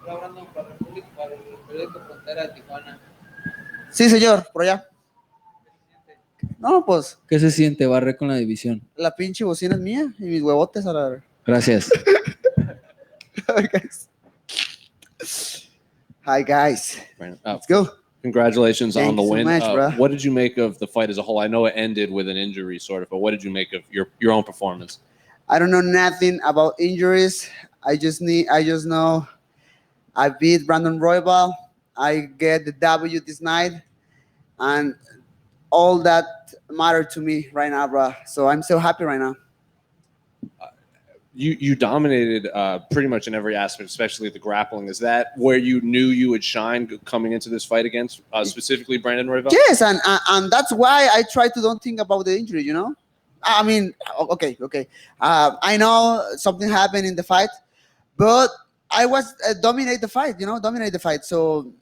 Hola, Brandon, para el público, para el periódico Frontera de Tijuana. Sí, señor, por allá. No, pues ¿Qué se siente barrer con la división? la pinche bocina es mía y mis huevotes a la. Gracias. Hi, guys. Hi, guys. Let's go. Congratulations Thank on the you so win. much, bro. What did you make of the fight as a whole? I know it ended with an injury, sort of, but what did you make of your own performance? I don't know nothing about injuries. I just know I beat Brandon Royval. I get the W this night, and all that mattered to me right now, bro. So I'm so happy right now. You dominated pretty much in every aspect, especially the grappling. Is that where you knew you would shine coming into this fight against specifically Brandon Royval? Yes, and that's why I try to don't think about the injury. You know, I mean, okay. I know something happened in the fight, but I was dominate the fight. You know, dominate the fight. So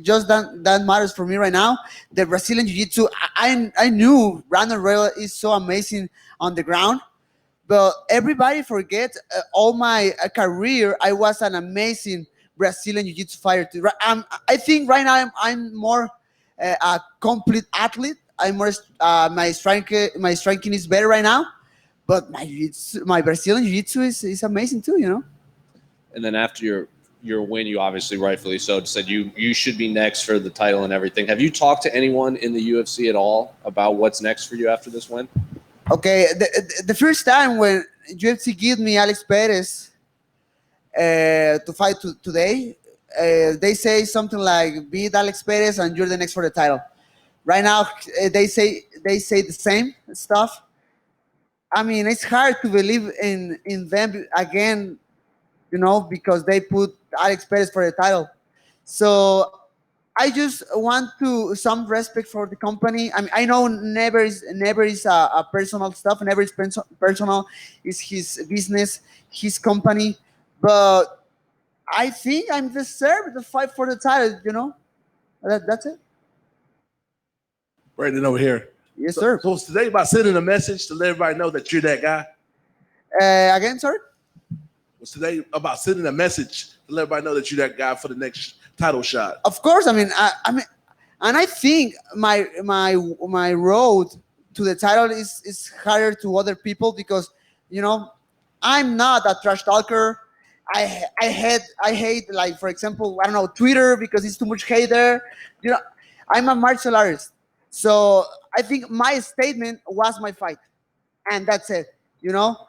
just that matters for me right now. The Brazilian Jiu-Jitsu. I knew Brandon Royval is so amazing on the ground. But everybody forgets all my career. I was an amazing Brazilian Jiu-Jitsu fighter. Too. I think right now I'm more a complete athlete. I'm more my striking is better right now. But my Brazilian Jiu-Jitsu is amazing too. You know. And then after your win, you obviously rightfully so said you should be next for the title and everything. Have you talked to anyone in the UFC at all about what's next for you after this win? Okay, the first time when UFC gave me Alex Perez to fight today, they say something like beat Alex Perez and you're the next for the title. Right now, they say the same stuff. I mean, it's hard to believe in them again, you know, because they put Alex Perez for the title. So I just want to some respect for the company. I mean, I know never is a personal stuff. Never is personal. It's his business, his company. But I think I'm deserved to fight for the title. You know, that's it. Brandon over here. Yes, sir. So it's today about sending a message to let everybody know that you're that guy. Again, sir. Was today about sending a message to let everybody know that you're that guy for the next title shot. Of course. I mean, and I think my road to the title is harder to other people because you know I'm not a trash talker. I hate like for example I don't know Twitter because it's too much hate there. You know, I'm a martial artist, so I think my statement was my fight, and that's it. You know,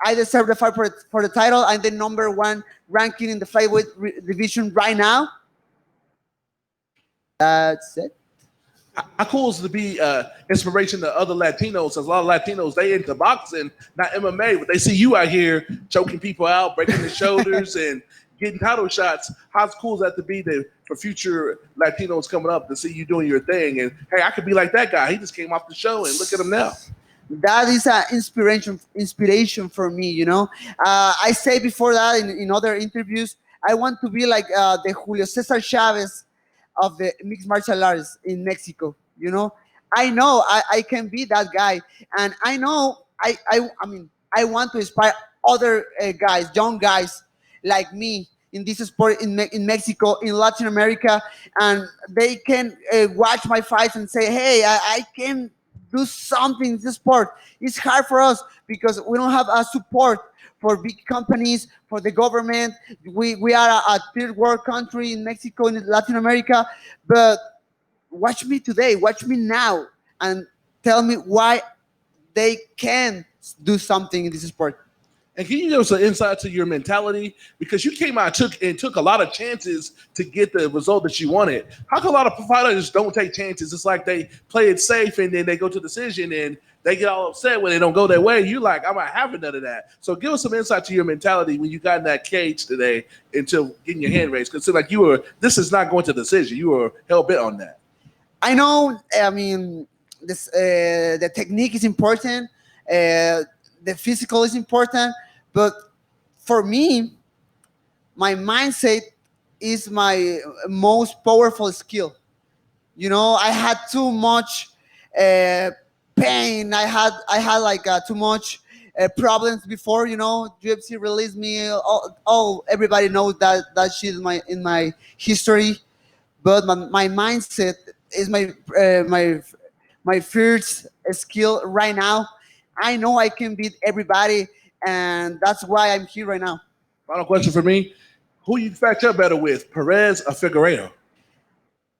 I deserve the fight for the title. I'm the number one ranking in the flyweight division right now. That's it. How cool is it to be inspiration to other Latinos? Because a lot of Latinos, they into boxing, not MMA, but they see you out here choking people out, breaking their shoulders, and getting title shots. How cool is that to be for future Latinos coming up to see you doing your thing? And hey, I could be like that guy. He just came off the show, and look at him now. That is an inspiration for me. You know, I say before that in other interviews, I want to be like the Julio Cesar Chavez of the mixed martial arts in Mexico. You know, I know I can be that guy, and I know I mean I want to inspire other guys, young guys like me in this sport in Mexico, in Latin America, and they can watch my fights and say, hey, I can do something in this sport. It's hard for us because we don't have a support for big companies, for the government. We are a third world country in Mexico, in Latin America. But watch me today, watch me now, and tell me why they can do something in this sport. And can you give us an insight to your mentality? Because you came out took a lot of chances to get the result that you wanted. How come a lot of fighters don't take chances? It's like they play it safe and then they go to decision and they get all upset when they don't go their way. You're like, I'm not having none of that. So give us some insight to your mentality when you got in that cage today until getting your hand raised. Because it's like this is not going to decision. You were hell bent on that. I know. I mean, the technique is important. The physical is important, but for me, my mindset is my most powerful skill. You know, I had too much pain. I had like too much problems before. UFC released me. All everybody knows that shit in my history. But my mindset is my first skill right now. I know I can beat everybody, and that's why I'm here right now. Final question for me: who you match up better with, Perez or Figueiredo?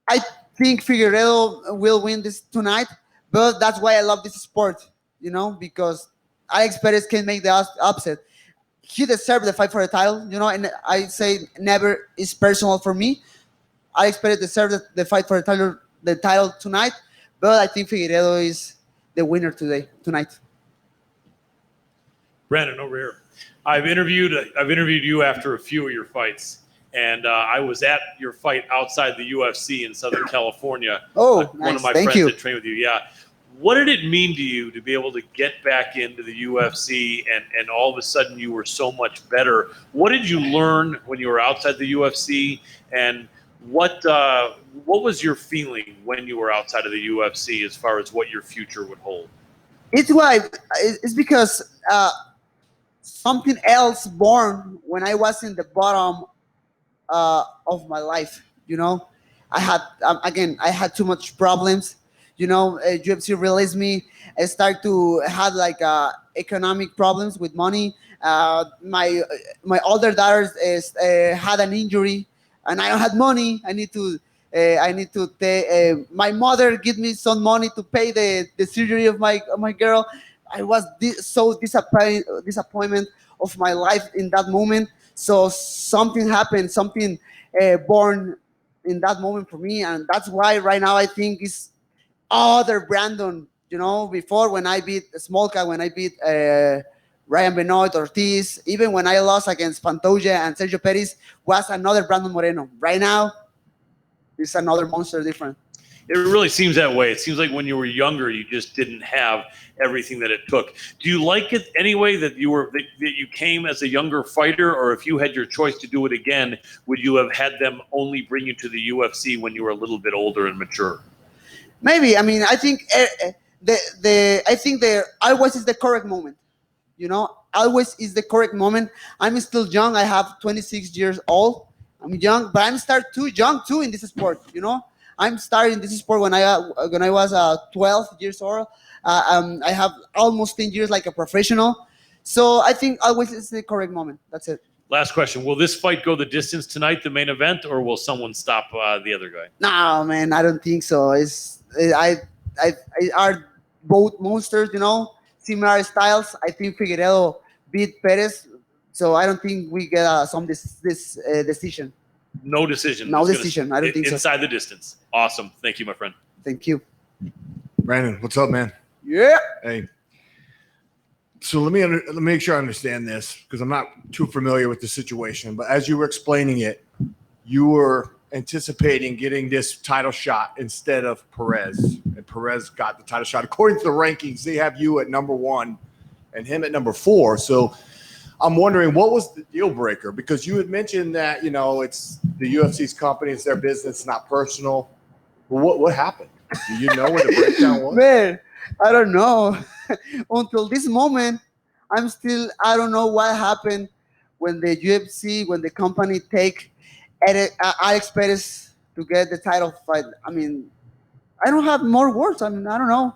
I think Figueredo will win this tonight, but that's why I love this sport, because Alex Perez can make the upset. He deserved the fight for the title, and I say never is personal for me. Alex Perez deserved the fight for the title tonight, but I think Figueredo is the winner tonight. Brandon, over here. I've interviewed you after a few of your fights, and I was at your fight outside the UFC in Southern California. Oh, One nice. of my Thank friends you. that trained with you. Yeah. What did it mean to you to be able to get back into the UFC and all of a sudden you were so much better? What did you learn when you were outside the UFC, and what was your feeling when you were outside of the UFC as far as what your future would hold? It's because something else born when I was in the bottom of my life. I had I had too much problems. UFC released me. I start to have like economic problems with money. My older daughter had an injury, and I don't have money. I need to. My mother give me some money to pay the surgery of my girl. I was so disappointment of my life in that moment. So something happened, something born in that moment for me, and that's why right now I think it's other Brandon. Before when I beat Smolka, when I beat Ryan Benoit, Ortiz, even when I lost against Pantoja and Sergio Perez, was another Brandon Moreno. Right now, it's another monster different. It really seems that way. It seems like when you were younger, you just didn't have everything that it took. Do you like it anyway that you came as a younger fighter, or if you had your choice to do it again, would you have had them only bring you to the UFC when you were a little bit older and mature? Maybe. I mean, I think the always is the correct moment. Always is the correct moment. I'm still young. I have 26 years old. I'm young, but I'm start too young too in this sport. I'm starting this sport when I was 12 years old. I have almost 10 years like a professional. So I think always is the correct moment. That's it. Last question. Will this fight go the distance tonight, the main event, or will someone stop the other guy? No, man, I don't think so. I are both monsters, similar styles. I think Figueredo beat Perez, so I don't think we get this decision. No decision. No decision. I don't think so. Inside the distance. Awesome. Thank you, my friend. Thank you. Brandon, what's up, man? Yeah. Hey. So let me make sure I understand this, because I'm not too familiar with the situation. But as you were explaining it, you were anticipating getting this title shot instead of Perez, and Perez got the title shot. According to the rankings, they have you at number 1 and him at number 4. So I'm wondering, what was the deal breaker? Because you had mentioned that it's the UFC's company, it's their business, not personal. Well, what happened? Do you know what the breakdown was? Man, I don't know. Until this moment, I don't know what happened when the UFC, when the company take Alex Perez to get the title fight. I mean, I don't have more words. I mean, I don't know.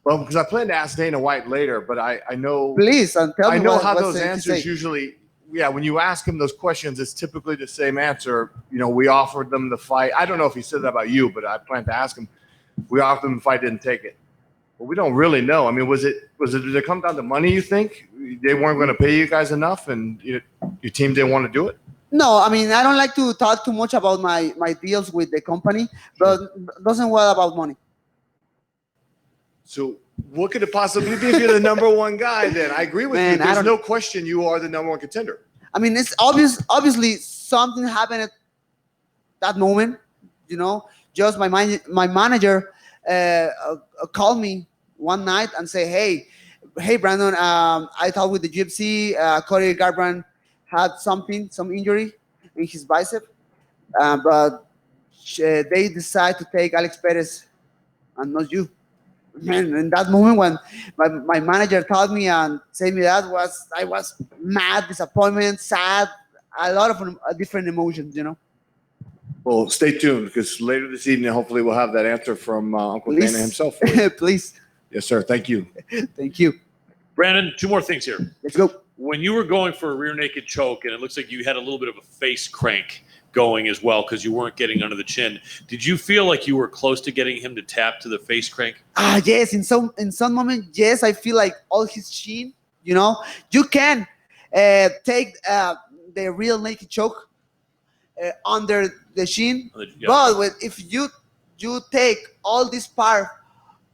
Well, because I plan to ask Dana White later, but I know. Please, and tell me. I know how what's those answers usually. Yeah, when you ask him those questions, it's typically the same answer. We offered them the fight. I don't know if he said that about you, but I plan to ask him. We offered them the fight, didn't take it. But we don't really know. I mean, did it come down to money, you think? They weren't going to pay you guys enough, and your team didn't want to do it? No, I mean, I don't like to talk too much about my deals with the company, but doesn't worry about money. So what could it possibly be if you're the number 1 guy then? I agree with you. There's no question you are the number 1 contender. I mean, it's obviously something happened at that moment, Just my manager called me one night and say, hey, Brandon, I talked with the UFC. Cody Garbrandt had some injury in his bicep, but they decided to take Alex Perez and not you. man, in that moment when my manager told me and said me that, I was mad, disappointment, sad, a lot of different emotions, you know. Well, stay tuned because later this evening, hopefully, we'll have that answer from Uncle Please. Dana himself. For you. Please. Yes, sir. Thank you. Thank you. Brandon, two more things here. Let's go. When you were going for a rear naked choke, and it looks like you had a little bit of a face crank going as well because you weren't getting under the chin, did you feel like you were close to getting him to tap to the face crank? Yes, in some moment, yes, I feel like all his chin, you know, you can take the real naked choke under the chin, Yeah. but if you take all this part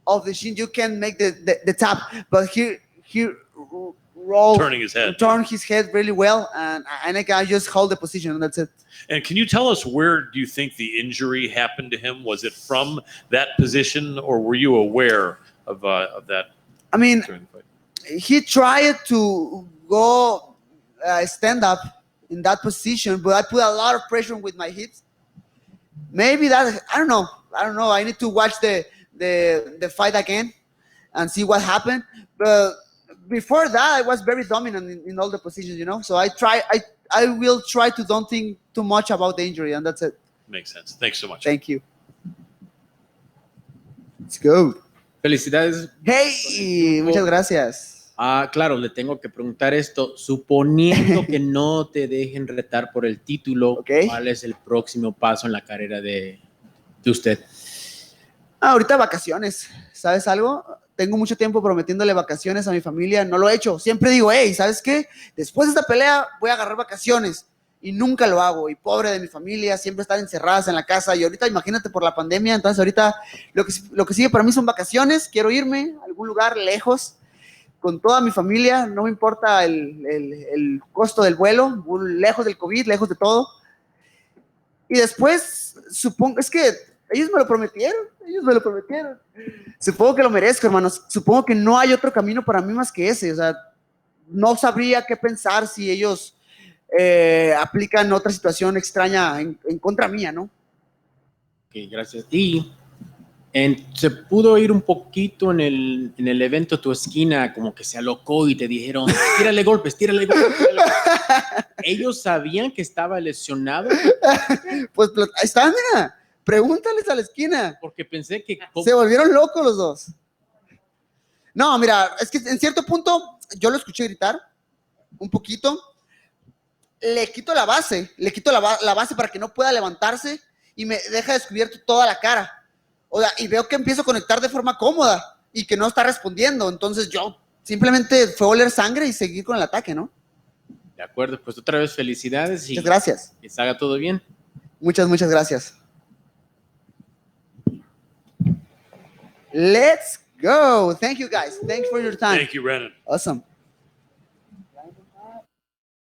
of the shin, you can make the tap. But he rolled, Turning his head. turned his head really well, and I can just hold the position, and that's it. And can you tell us where do you think the injury happened to him? Was it from that position, or were you aware of that? I mean, during the fight? he tried to go stand up in that position, but I put a lot of pressure with my hips. Maybe that, I don't know. I need to watch the fight again and see what happened. But before that, I was very dominant in all the positions, you know. So I will try to don't think too much about the injury, and that's it. Makes sense. Thanks so much. Thank you. Let's go. Felicidades. Hey, muchas gracias. Claro, le tengo que preguntar esto. Suponiendo que no te dejen retar por el título, Okay. ¿cuál es el próximo paso en la carrera de usted? Ahorita vacaciones, ¿sabes algo? Tengo mucho tiempo prometiéndole vacaciones a mi familia, no lo he hecho. Siempre digo, hey, ¿sabes qué? Después de esta pelea voy a agarrar vacaciones y nunca lo hago. Y pobre de mi familia, siempre están encerradas en la casa. Y ahorita imagínate por la pandemia, entonces ahorita lo que sigue para mí son vacaciones. Quiero irme a algún lugar lejos con toda mi familia, no me importa el costo del vuelo, lejos del COVID, lejos de todo. Y después, supongo, es que ellos me lo prometieron. Supongo que lo merezco, hermanos. Supongo que no hay otro camino para mí más que ese. O sea, no sabría qué pensar si ellos aplican otra situación extraña en contra mía, ¿no? Ok, gracias. Y se pudo ir un poquito en el evento tu esquina, como que se alocó y te dijeron, tírale golpes. ¿Ellos sabían que estaba lesionado? Pues ahí está, mira. Pregúntales a la esquina. Porque pensé que... Se volvieron locos los dos. No, mira, es que en cierto punto yo lo escuché gritar un poquito. Le quito la base para que no pueda levantarse y me deja descubierto toda la cara. O sea, y veo que empiezo a conectar de forma cómoda y que no está respondiendo. Entonces yo simplemente fue a oler sangre y seguir con el ataque, ¿no? De acuerdo, pues otra vez felicidades y muchas gracias. Que salga todo bien. Muchas gracias. Let's go. Thank you guys. Thanks for your time. Thank you, Brandon. Awesome.